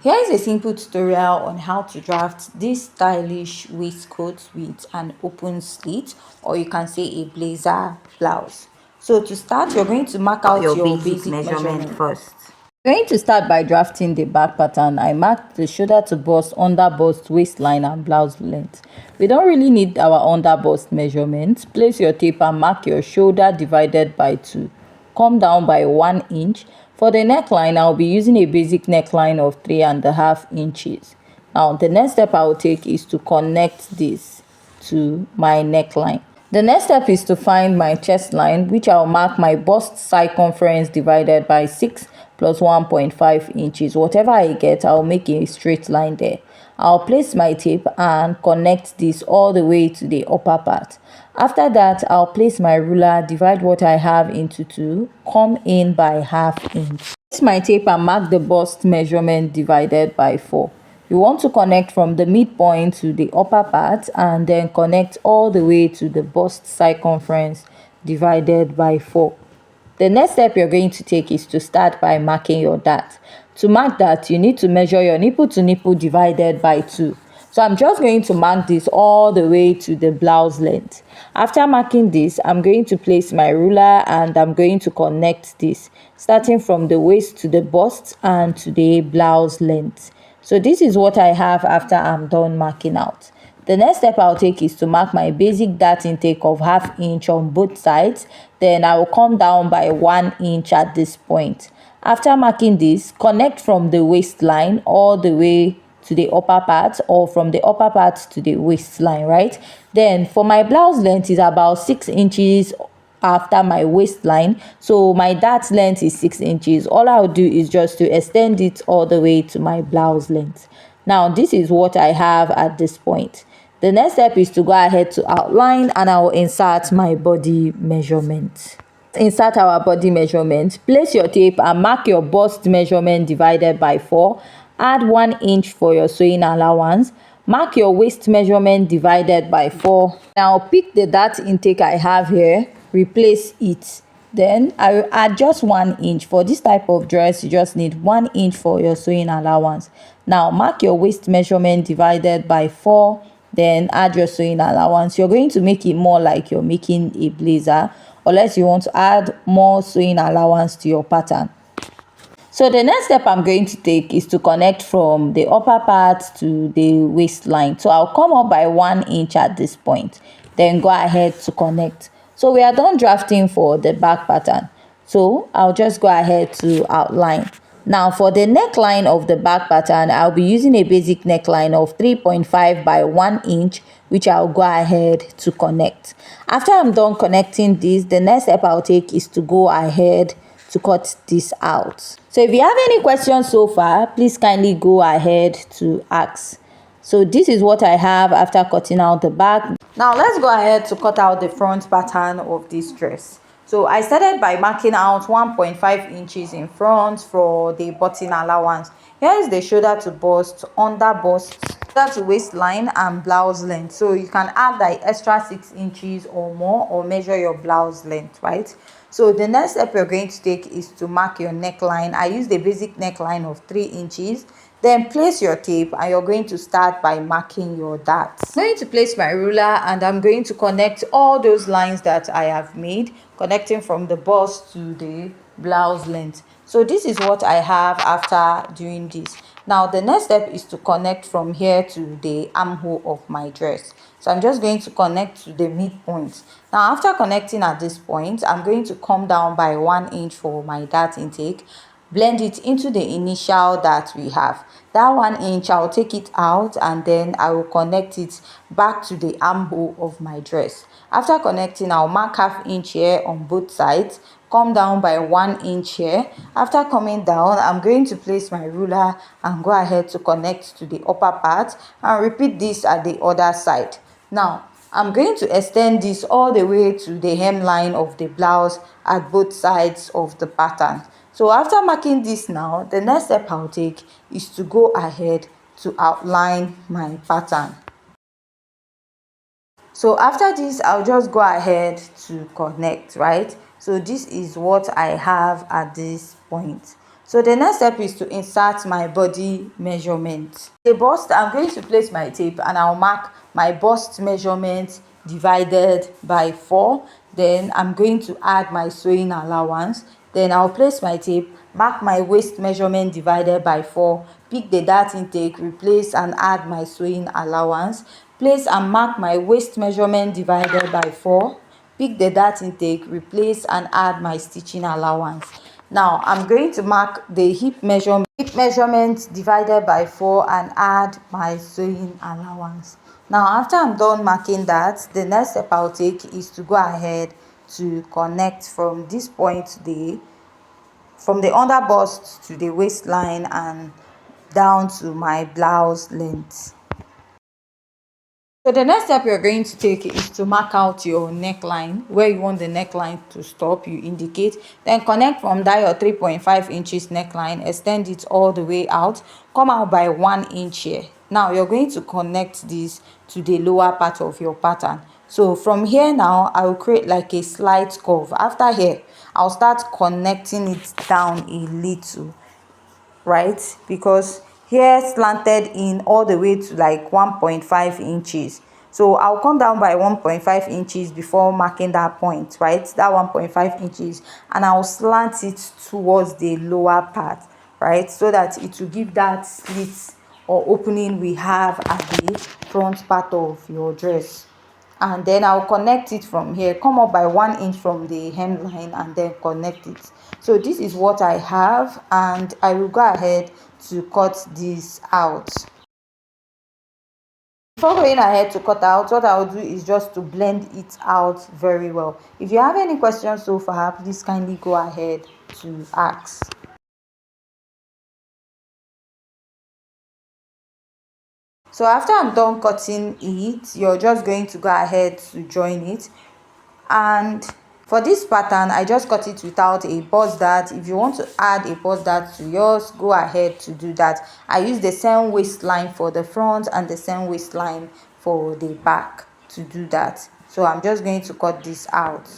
Here is a simple tutorial on how to draft this stylish waistcoat with an open slit, or you can say a blazer blouse. So to start, you're going to mark out Your your basic basic measurement measurement. first. I'm going to start by drafting the back pattern. I marked the shoulder to bust, under bust, waistline and blouse length. We don't really need our under bust measurement. Place your tape and mark your shoulder divided by 2. Come down by 1 inch. For the neckline, I'll be using a basic neckline of 3.5 inches. Now the next step I will take is to connect this to my neckline. The next step is to find my chest line, which I'll mark my bust circumference divided by 6 plus 1.5 inches. Whatever I get, I'll make a straight line there. I'll place my tape and connect this all the way to the upper part. After that, I'll place my ruler, divide what I have into 2, come in by ½ inch. Place my tape and mark the bust measurement divided by 4. You want to connect from the midpoint to the upper part and then connect all the way to the bust circumference divided by 4. The next step you're going to take is to start by marking your dart. To mark that, you need to measure your nipple to nipple divided by 2. So I'm just going to mark this all the way to the blouse length. After marking this, I'm going to place my ruler and I'm going to connect this, starting from the waist to the bust and to the blouse length. So this is what I have after I'm done marking out. The next step I'll take is to mark my basic dart intake of ½ inch on both sides. Then I will come down by 1 inch at this point. After marking this, connect from the waistline all the way to the upper part, or from the upper part to the waistline, right? Then for my blouse length is about 6 inches after my waistline, so my dart length is 6 inches. All I'll do is just to extend it all the way to my blouse length. Now this is what I have at this point. The next step is to go ahead to outline, and I will insert my body measurement. Insert our body measurement. Place your tape and mark your bust measurement divided by 4. Add 1 inch for your sewing allowance. Mark your waist measurement divided by 4. Now pick the dart intake I have here, replace it. Then I will add just 1 inch. For this type of dress, you just need 1 inch for your sewing allowance. Now mark your waist measurement divided by 4. Then add your sewing allowance. You're going to make it more like you're making a blazer, unless you want to add more sewing allowance to your pattern. So the next step I'm going to take is to connect from the upper part to the waistline. So I'll come up by 1 inch at this point. Then go ahead to connect. So we are done drafting for the back pattern. So I'll just go ahead to outline. Now for the neckline of the back pattern, I'll be using a basic neckline of 3.5 by 1 inch, which I'll go ahead to connect. After I'm done connecting this, the next step I'll take is to go ahead to cut this out. So if you have any questions so far, please kindly go ahead to ask. So this is what I have after cutting out the back. Now let's go ahead to cut out the front pattern of this dress. So I started by marking out 1.5 inches in front for the button allowance. Here is the shoulder to bust, under bust, shoulder to waistline and blouse length. So you can add like extra 6 inches or more, or measure your blouse length, right? So the next step you're going to take is to mark your neckline. I used a basic neckline of 3 inches. Then place your tape and you're going to start by marking your darts. I'm going to place my ruler and I'm going to connect all those lines that I have made, connecting from the bust to the blouse length. So this is what I have after doing this. Now the next step is to connect from here to the armhole of my dress. So I'm just going to connect to the midpoint. Now after connecting at this point, I'm going to come down by 1 inch for my dart intake, blend it into the initial that we have. That 1 inch, I'll take it out and then I will connect it back to the armhole of my dress. After connecting, I'll mark ½ inch here on both sides, come down by 1 inch here. After coming down, I'm going to place my ruler and go ahead to connect to the upper part and repeat this at the other side. Now I'm going to extend this all the way to the hemline of the blouse at both sides of the pattern. So after marking this, now the next step I'll take is to go ahead to outline my pattern. So after this, I'll just go ahead to connect, right? So this is what I have at this point. So the next step is to insert my body measurement. The bust, I'm going to place my tape and I'll mark my bust measurement divided by 4. Then I'm going to add my sewing allowance. Then I'll place my tape, mark my waist measurement divided by 4, pick the dart intake, replace and add my sewing allowance, place and mark my waist measurement divided by 4, pick the dart intake, replace and add my stitching allowance. Now I'm going to mark the hip measurement divided by 4 and add my sewing allowance. Now after I'm done marking that, the next step I'll take is to go ahead to connect from this point from the under bust to the waistline and down to my blouse length. So the next step you're going to take is to mark out your neckline. Where you want the neckline to stop, you indicate. Then connect from that your 3.5 inches neckline, extend it all the way out, come out by 1 inch here. Now you're going to connect this to the lower part of your pattern. So from here now, I will create like a slight curve. After here, I'll start connecting it down a little, right? Because here slanted in all the way to like 1.5 inches. So I'll come down by 1.5 inches before marking that point, right? That 1.5 inches, and I'll slant it towards the lower part, right? So that it will give that slit or opening we have at the front part of your dress. And then I'll connect it from here, come up by 1 inch from the hemline and then connect it. So this is what I have, and I will go ahead to cut this out. Before going ahead to cut out, what I'll do is just to blend it out very well. If you have any questions so far, please kindly go ahead to ask. So after I'm done cutting it, you're just going to go ahead to join it. And for this pattern, I just cut it without a bust dart. If you want to add a bust dart to yours, go ahead to do that. I use the same waistline for the front and the same waistline for the back to do that. So I'm just going to cut this out.